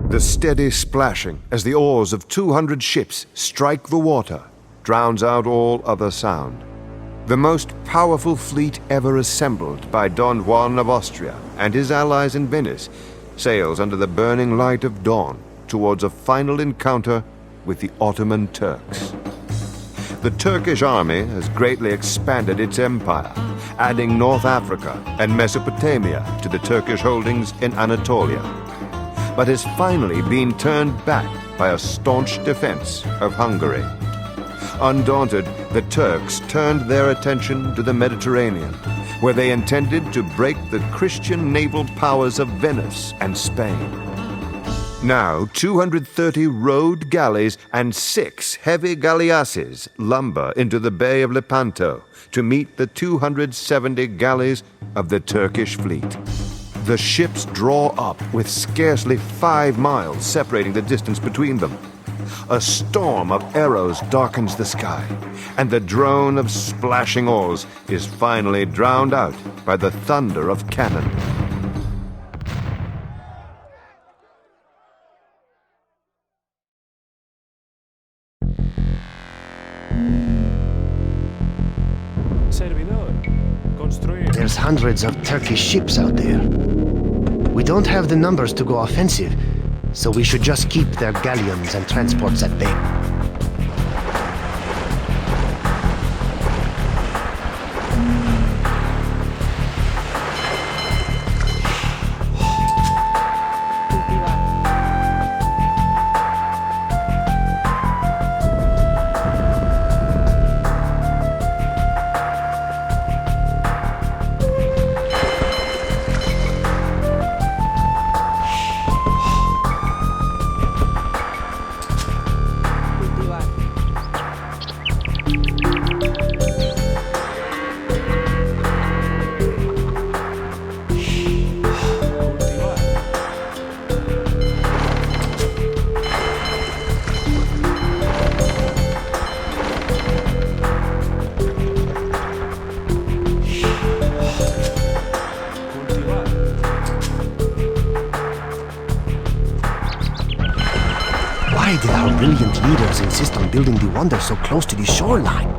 The steady splashing as the oars of 200 ships strike the water drowns out all other sound. The most powerful fleet ever assembled by Don Juan of Austria and his allies in Venice sails under the burning light of dawn towards a final encounter with the Ottoman Turks. The Turkish army has greatly expanded its empire, adding North Africa and Mesopotamia to the Turkish holdings in Anatolia, but has finally been turned back by a staunch defense of Hungary. Undaunted, the Turks turned their attention to the Mediterranean, where they intended to break the Christian naval powers of Venice and Spain. Now, 230 rowed galleys and 6 heavy galleases lumber into the Bay of Lepanto to meet the 270 galleys of the Turkish fleet. The ships draw up with scarcely 5 miles separating the distance between them. A storm of arrows darkens the sky, and the drone of splashing oars is finally drowned out by the thunder of cannon. There's hundreds of Turkish ships out there. We don't have the numbers to go offensive, so we should just keep their galleons and transports at bay. Why did our brilliant leaders insist on building the wonder so close to the shoreline?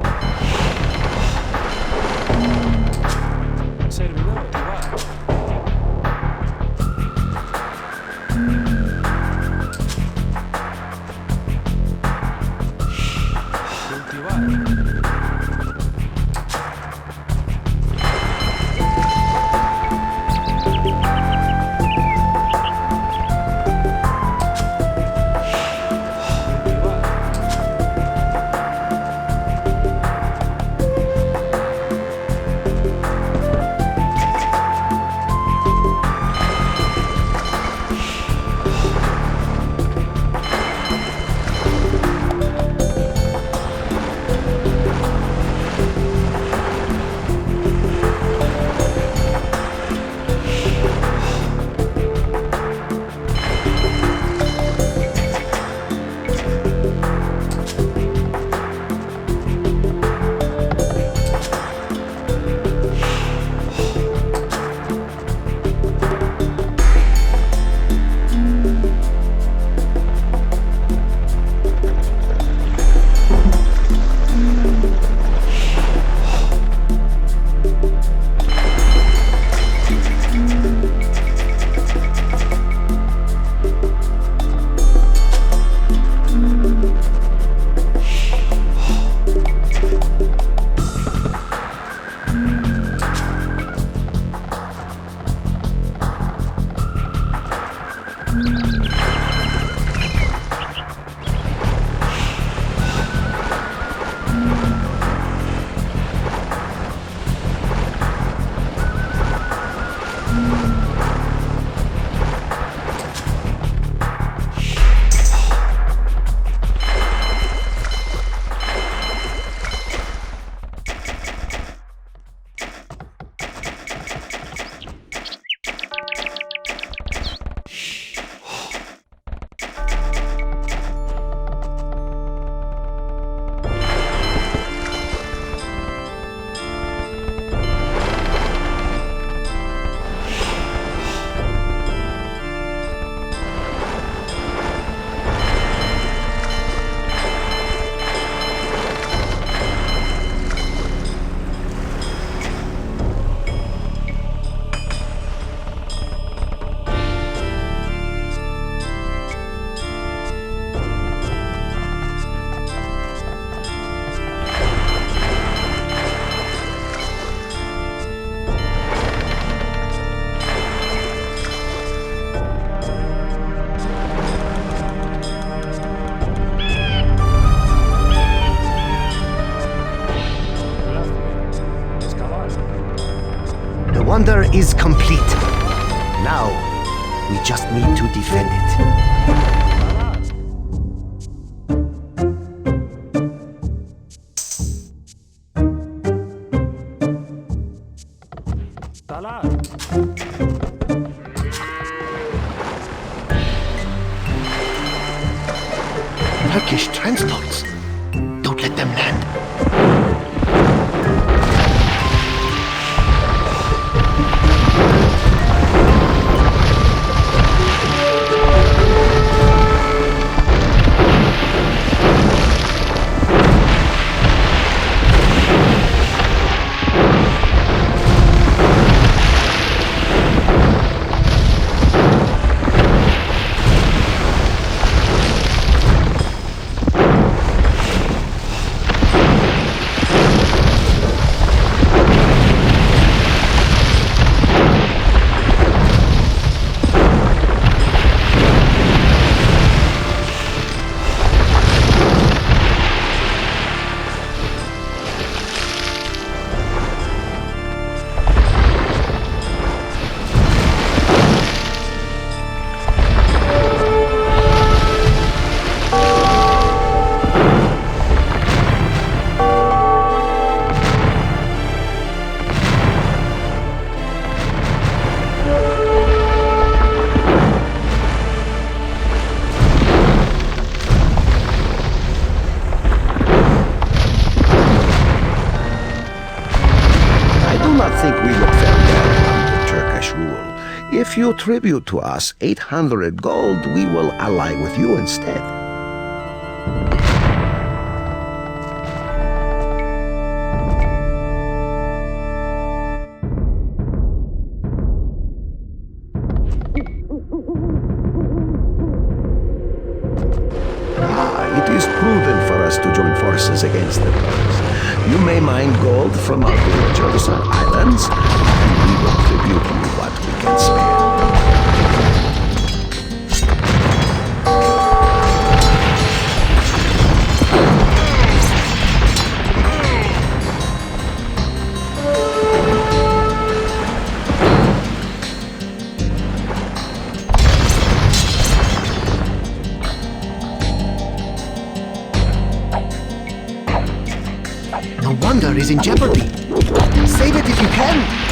is complete. Now, we just need to defend it. Turkish transports. Don't let them land. If you tribute to us 800 gold, we will ally with you instead. It is prudent for us to join forces against the Turks. You may mine gold from our villagers and islands, and we will tribute you what we can spare. No wonder is in jeopardy. Save it if you can.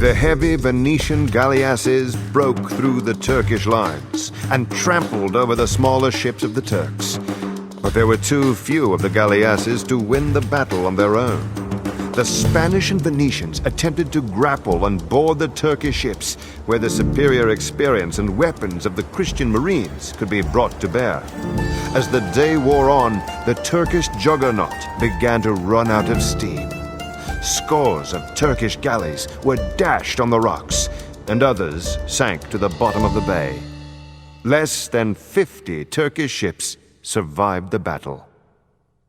The heavy Venetian galleasses broke through the Turkish lines and trampled over the smaller ships of the Turks. But there were too few of the galleasses to win the battle on their own. The Spanish and Venetians attempted to grapple and board the Turkish ships, where the superior experience and weapons of the Christian marines could be brought to bear. As the day wore on, the Turkish juggernaut began to run out of steam. Scores of Turkish galleys were dashed on the rocks, and others sank to the bottom of the bay. Less than 50 Turkish ships survived the battle.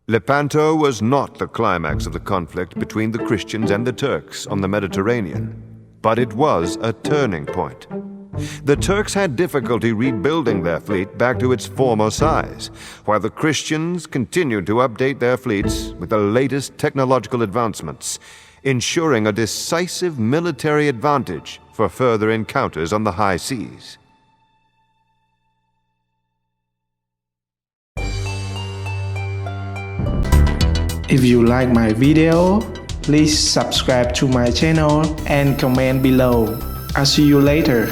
Lepanto was not the climax of the conflict between the Christians and the Turks on the Mediterranean, but it was a turning point. The Turks had difficulty rebuilding their fleet back to its former size, while the Christians continued to update their fleets with the latest technological advancements, ensuring a decisive military advantage for further encounters on the high seas. If you like my video, please subscribe to my channel and comment below. I'll see you later.